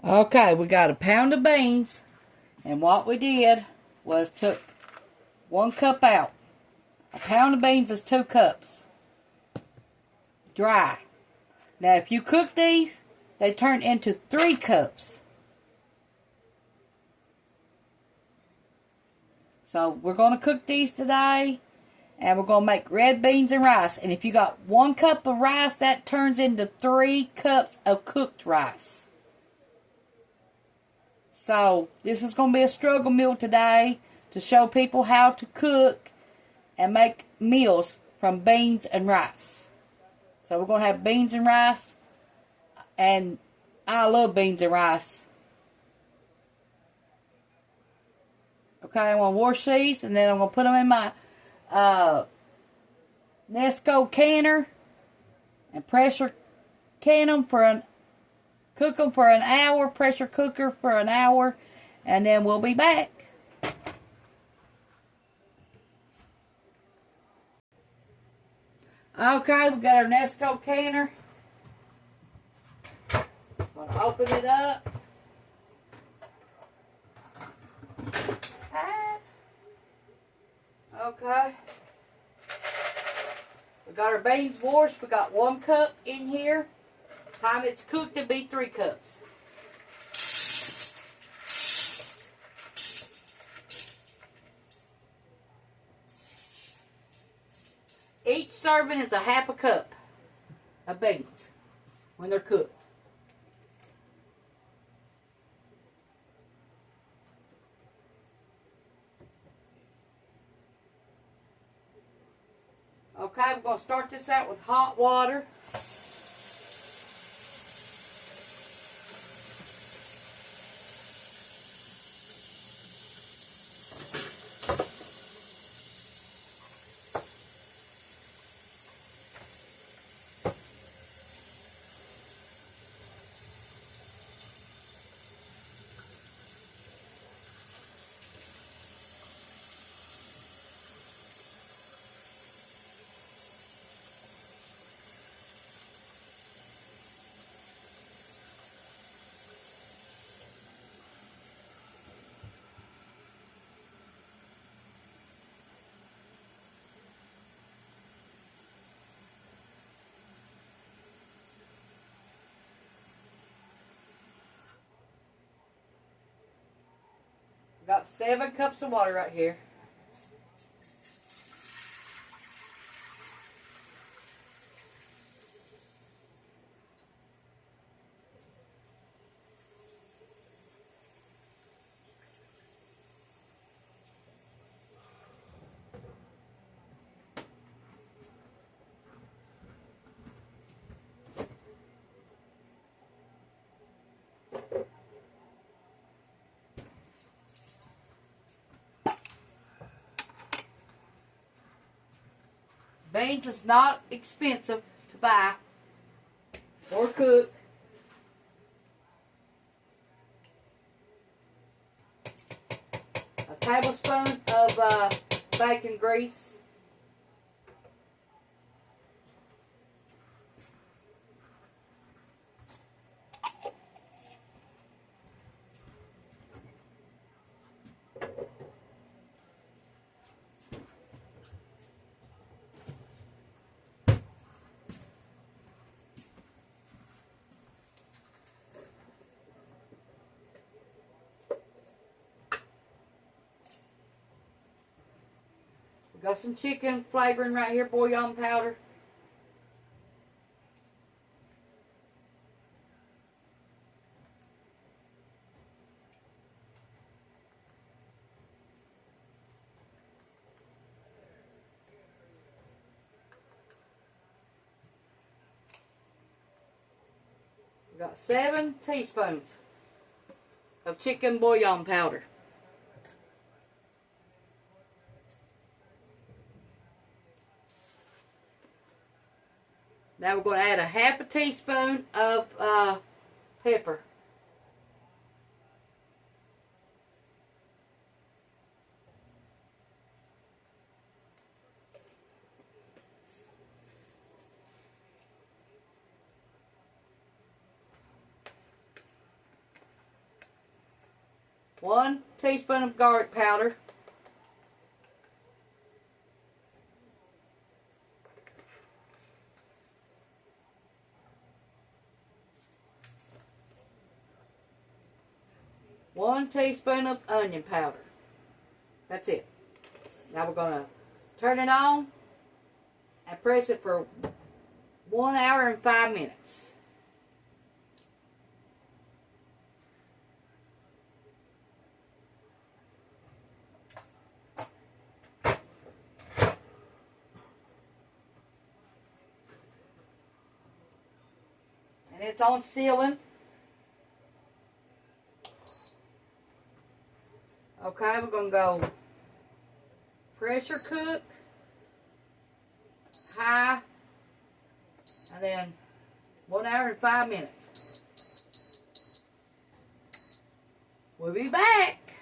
Okay, we got a pound of beans, and what we did was took 1 cup out. A pound of beans is 2 cups. Dry. Now, if you cook these, they turn into 3 cups. So, we're going to cook these today, and we're going to make red beans and rice. And if you got 1 cup of rice, that turns into 3 cups of cooked rice. So, this is going to be a struggle meal today to show people how to cook and make meals from beans and rice. So, we're going to have beans and rice, and I love beans and rice. Okay, I'm going to wash these, and then I'm going to put them in my Nesco canner and pressure can them cook them for an hour, pressure cooker for an hour, and then we'll be back. Okay, we got our Nesco canner. Going to open it up. Okay. We got our beans washed. We got 1 cup in here. Time it's cooked, it'll be 3 cups. Each serving is a half a cup of beans when they're cooked. Okay, we're going to start this out with hot water. Got 7 cups of water right here. Beans is not expensive to buy or cook. A tablespoon of bacon grease. Got some chicken flavoring right here, bouillon powder. We got 7 teaspoons of chicken bouillon powder. Now we're going to add a half a teaspoon of pepper. 1 teaspoon of garlic powder. 1 teaspoon of onion powder. That's it. Now we're going to turn it on and press it for 1 hour and 5 minutes. And it's on sealing. Okay, we're going to go pressure cook, high, and then 1 hour and 5 minutes. We'll be back.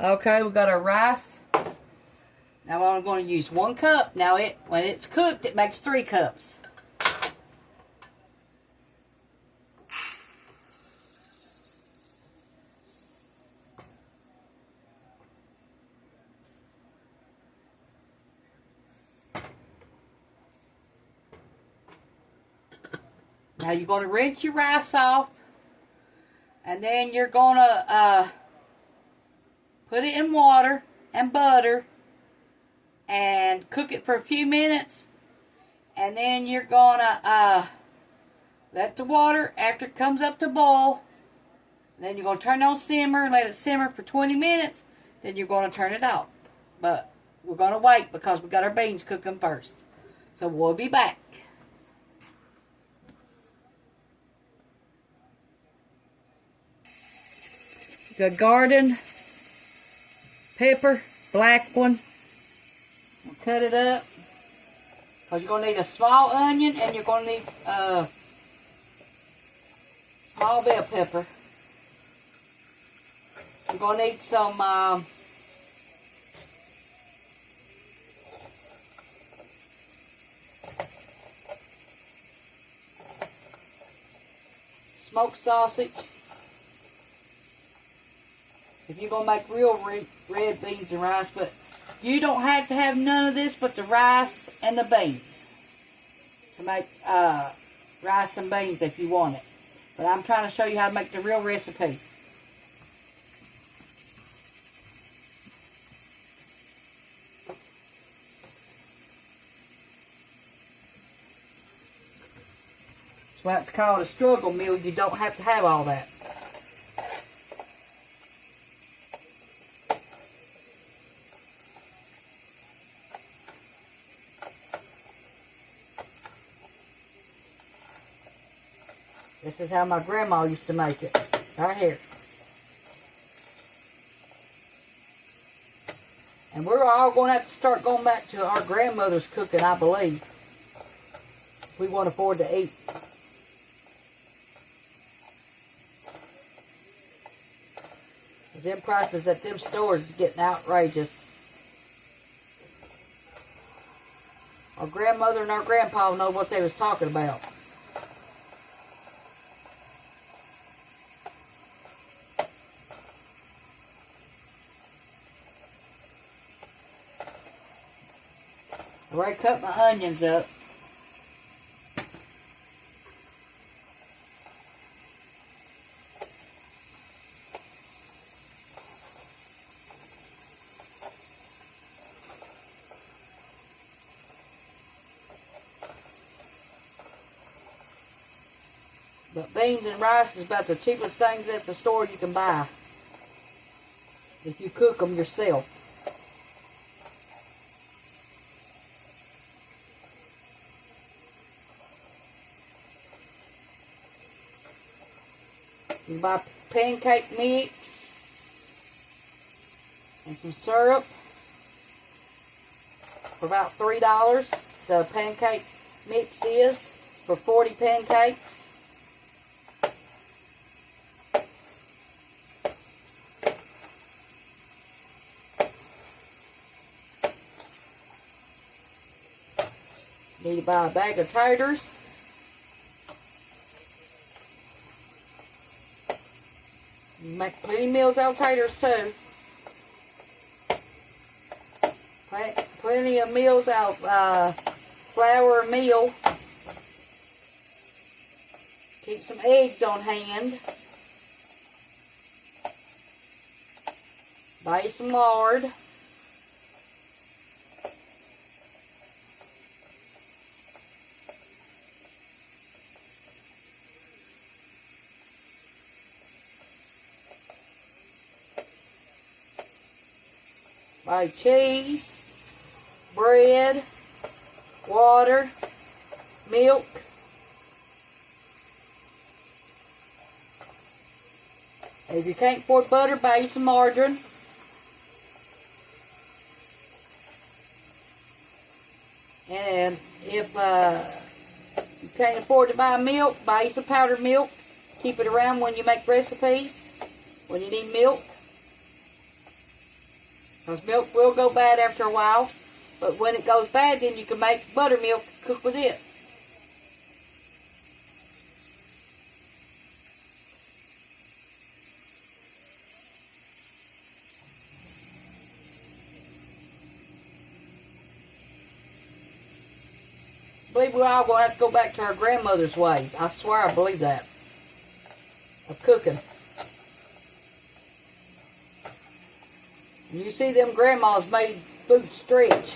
Okay, we've got our rice. Now I'm going to use 1 cup. Now when it's cooked, it makes 3 cups. Now you're going to rinse your rice off, and then you're going to put it in water and butter and cook it for a few minutes, and then you're going to let the water, after it comes up to boil, then you're going to turn on simmer and let it simmer for 20 minutes, then you're going to turn it off. But we're going to wait because we got our beans cooking first. So we'll be back. The garden pepper, black one. We'll cut it up. Because you're going to need a small onion and you're going to need small bell pepper. You're going to need some smoked sausage. If you're going to make real red beans and rice, but you don't have to have none of this but the rice and the beans to make rice and beans if you want it. But I'm trying to show you how to make the real recipe. That's why it's called a struggle meal. You don't have to have all that. This is how my grandma used to make it. Right here. And we're all going to have to start going back to our grandmother's cooking, I believe. If we want to afford to eat. Them prices at them stores is getting outrageous. Our grandmother and our grandpa know what they was talking about. I already cut my onions up. But beans and rice is about the cheapest things at the store you can buy. If you cook them yourself. You can buy pancake mix and some syrup for about $3. The pancake mix is for 40 pancakes. Need to buy a bag of taters. Make plenty of meals out of taters too. Plenty of meals out of flour or meal. Keep some eggs on hand. Buy some lard. Buy cheese, bread, water, milk. If you can't afford butter, buy some margarine. And if you can't afford to buy milk, buy some powdered milk. Keep it around when you make recipes, when you need milk. Because milk will go bad after a while. But when it goes bad, then you can make buttermilk, cook with it. I believe we're all going to have to go back to our grandmother's way. I swear I believe that. Of cooking. And you see them grandmas made food stretch.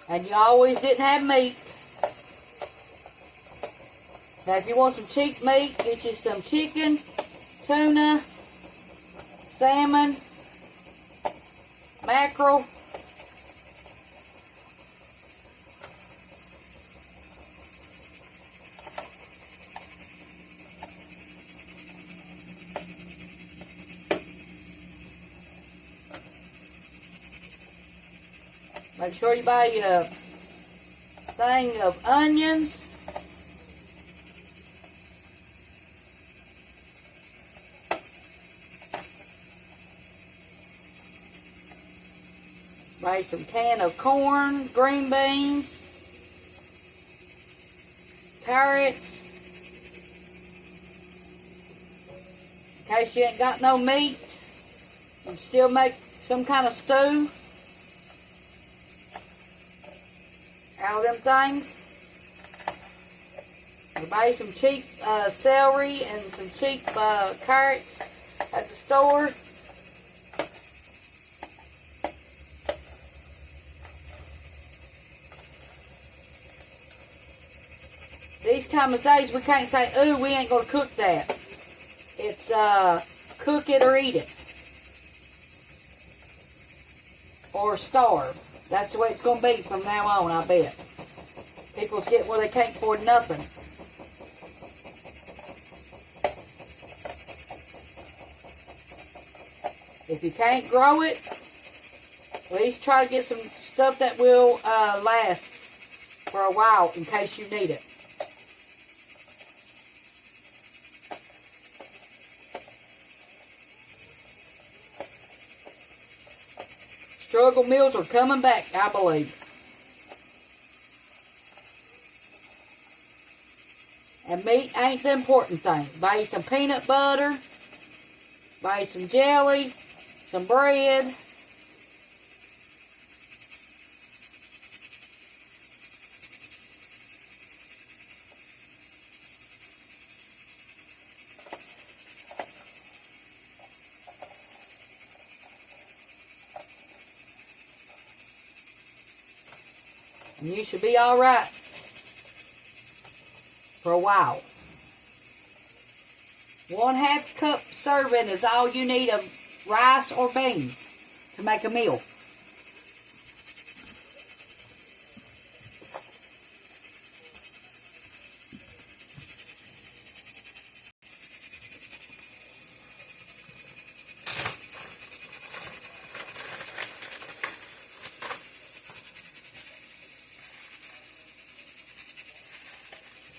And you always didn't have meat. Now if you want some cheap meat, get you some chicken, tuna, salmon, mackerel. Make sure you buy you a thing of onions. Buy some can of corn, green beans, carrots. In case you ain't got no meat, you can still make some kind of stew out of them things. You buy some cheap celery and some cheap carrots at the store. These time of days we can't say, ooh, we ain't going to cook that. It's cook it or eat it. Or starve. That's the way it's going to be from now on, I bet. People get where they can't afford nothing. If you can't grow it, at least try to get some stuff that will last for a while in case you need it. Struggle meals are coming back, I believe. And meat ain't the important thing. Buy you some peanut butter. Buy you some jelly. Some bread. And you should be all right for a while. 1/2 cup serving is all you need of rice or beans to make a meal.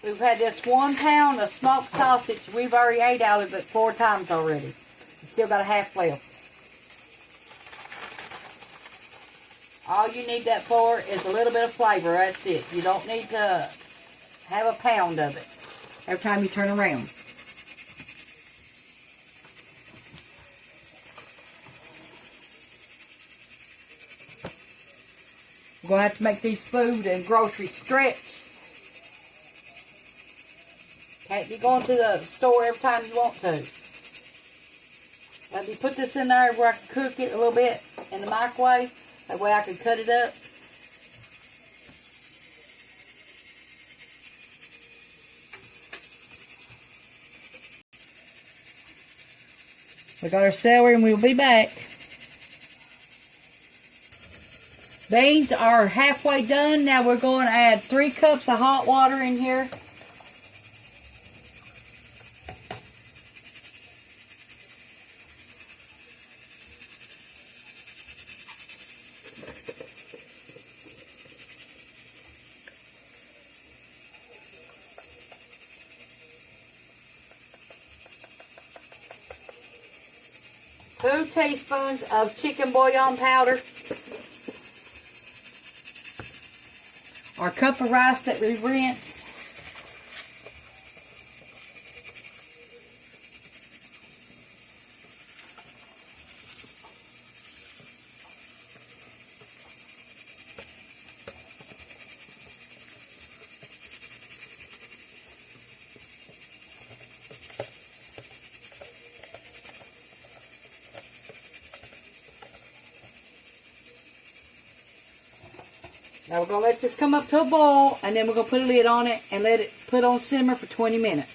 We've had this 1 pound of smoked sausage. We've already ate out of it 4 times already. Still got a half left. All you need that for is a little bit of flavor. That's it. You don't need to have a pound of it. every time you turn around. We're going to have to make these food and groceries stretch. Can't be going to the store every time you want to. Let me put this in there where I can cook it a little bit in the microwave. That way I can cut it up. We got our celery and we'll be back. Beans are halfway done. Now we're going to add 3 cups of hot water in here. Two teaspoons of chicken bouillon powder. Our cup of rice that we rinsed. Now we're going to let this come up to a boil, and then we're going to put a lid on it and let it put on simmer for 20 minutes.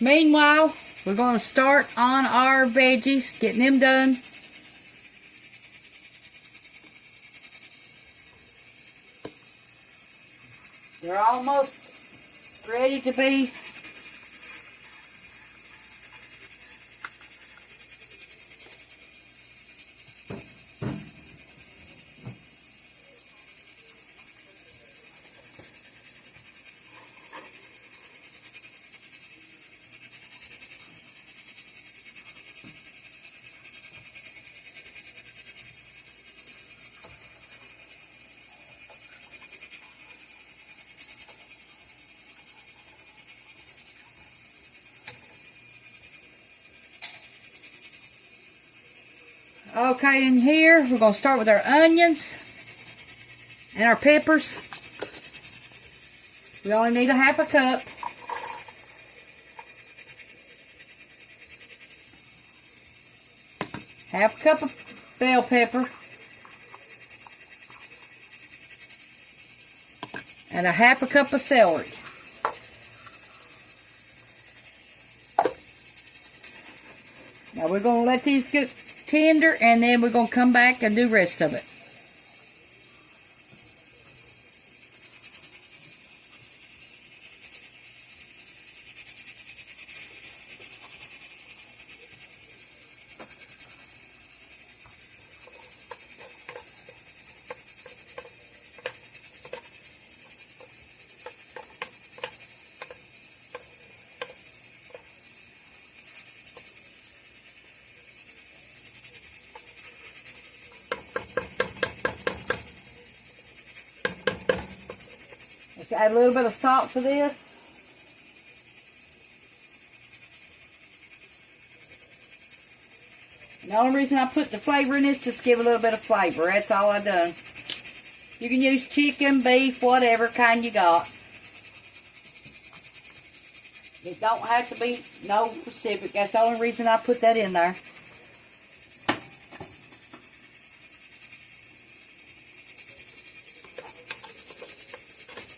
Meanwhile, we're going to start on our veggies, getting them done. They're almost ready to be okay. In here, we're going to start with our onions and our peppers. We only need a half a cup. Half a cup of bell pepper. And a half a cup of celery. Now we're going to let these get tender, and then we're going to come back and do the rest of it. add a little bit of salt to this. And the only reason I put the flavor in this, just give a little bit of flavor. That's all I done. You can use chicken, beef, whatever kind you got. It don't have to be no specific. That's the only reason I put that in there.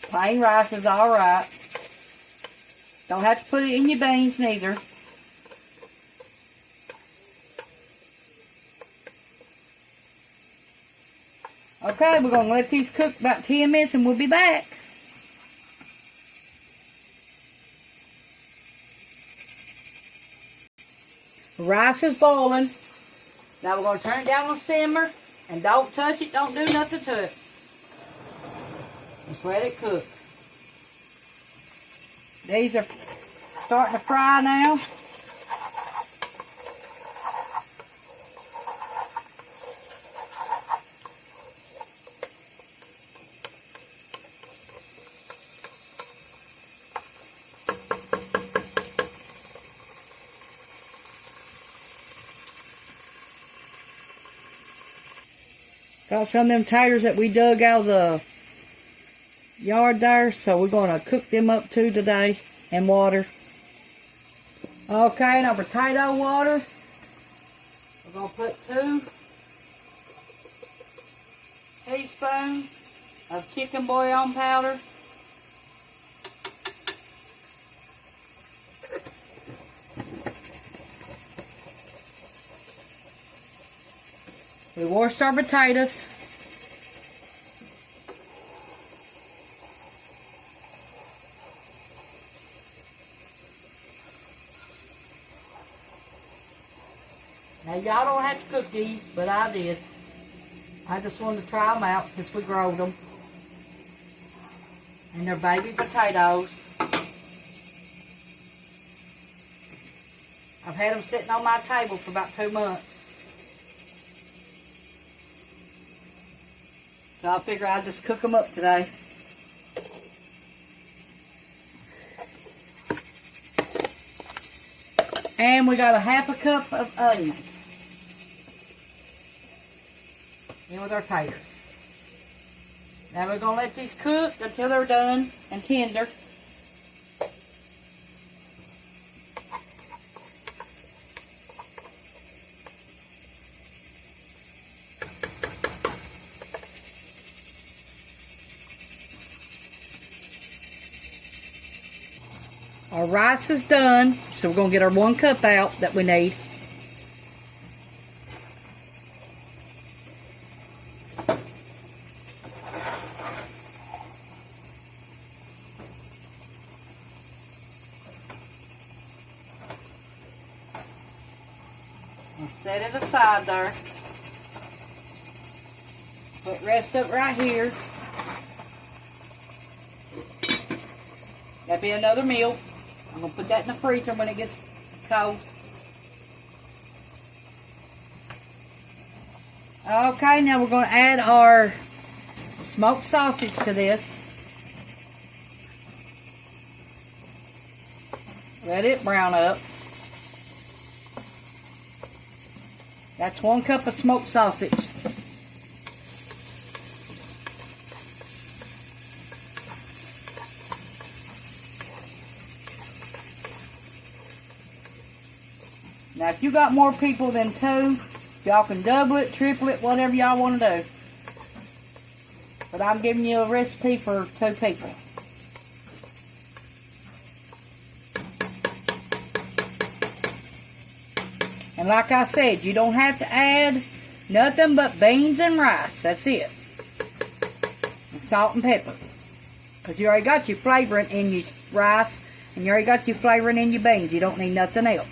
Plain rice is alright. Don't have to put it in your beans neither. Okay, we're going to let these cook about 10 minutes and we'll be back. Rice is boiling. Now we're going to turn it down on simmer and don't touch it. Don't do nothing to it. Just let it cook. These are starting to fry now. Got some of them taters that we dug out of the yard there, so we're going to cook them up too today in water. Okay, now potato water. We're going to put 2 teaspoons of chicken bouillon powder. We washed our potatoes. Now y'all don't have to cook these, but I did. I just wanted to try them out since we growed them. And they're baby potatoes. I've had them sitting on my table for about 2 months. So I figure I'll just cook them up today. And we got a 1/2 cup of onions in with our taters. Now we're going to let these cook until they're done and tender. Our rice is done, so we're going to get our 1 cup out that we need. We'll set it aside there. Put rest up right here. That'll be another meal. I'm going to put that in the freezer when it gets cold. Okay, now we're going to add our smoked sausage to this. Let it brown up. That's 1 cup of smoked sausage. Now, if you got more people than 2, y'all can double it, triple it, whatever y'all want to do. But I'm giving you a recipe for 2 people. And like I said, you don't have to add nothing but beans and rice. That's it. And salt and pepper. Because you already got your flavoring in your rice, and you already got your flavoring in your beans. You don't need nothing else.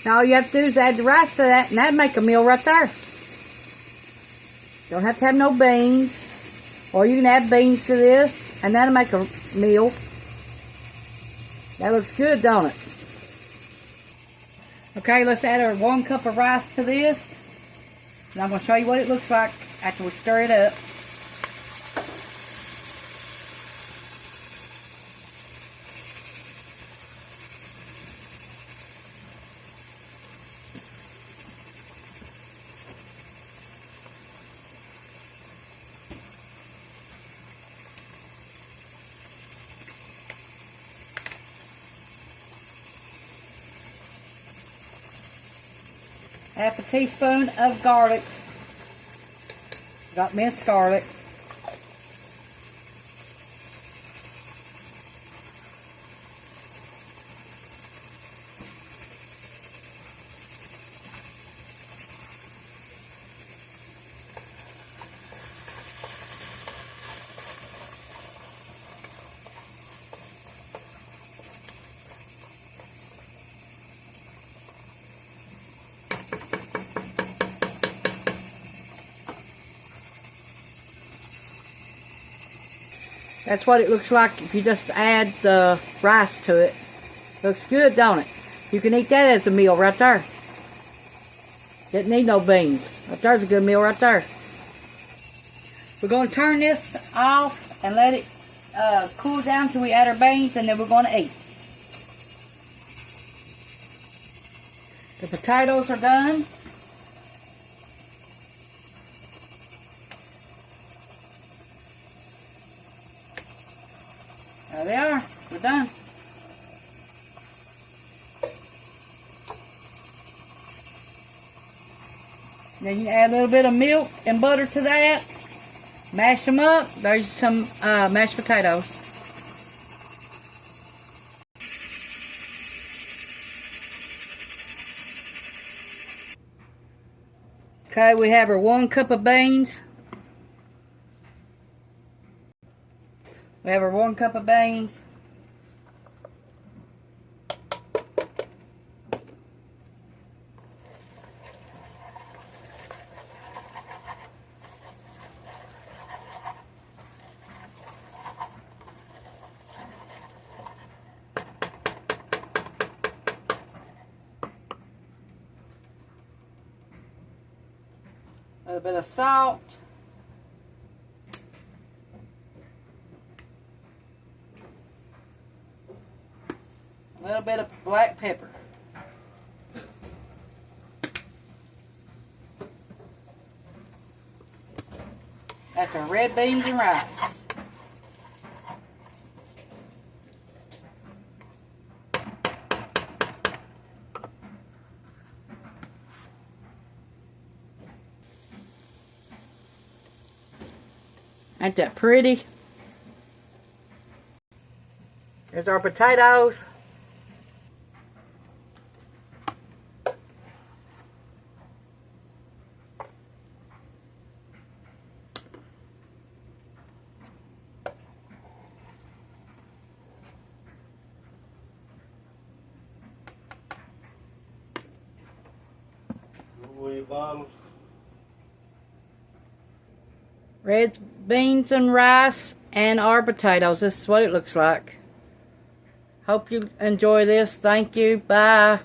Now all you have to do is add the rice to that, and that'd make a meal right there. Don't have to have no beans. Or you can add beans to this, and that'll make a meal. That looks good, don't it? Okay, let's add our 1 cup of rice to this. And I'm going to show you what it looks like after we stir it up. Half a teaspoon of garlic. Got minced garlic. That's what it looks like if you just add the rice to it. Looks good, don't it? You can eat that as a meal right there. Didn't need no beans. Right there's a good meal right there. We're going to turn this off and let it cool down till we add our beans, and then we're going to eat. The potatoes are done. There they are. We're done. Then you add a little bit of milk and butter to that. Mash them up. There's some mashed potatoes. Okay, we have our 1 cup of beans. We have our 1 cup of beans. A little bit of salt. A little bit of black pepper. That's our red beans and rice. Ain't that pretty? There's our potatoes. Red beans and rice and our potatoes. This is what it looks like. Hope you enjoy this. Thank you. Bye.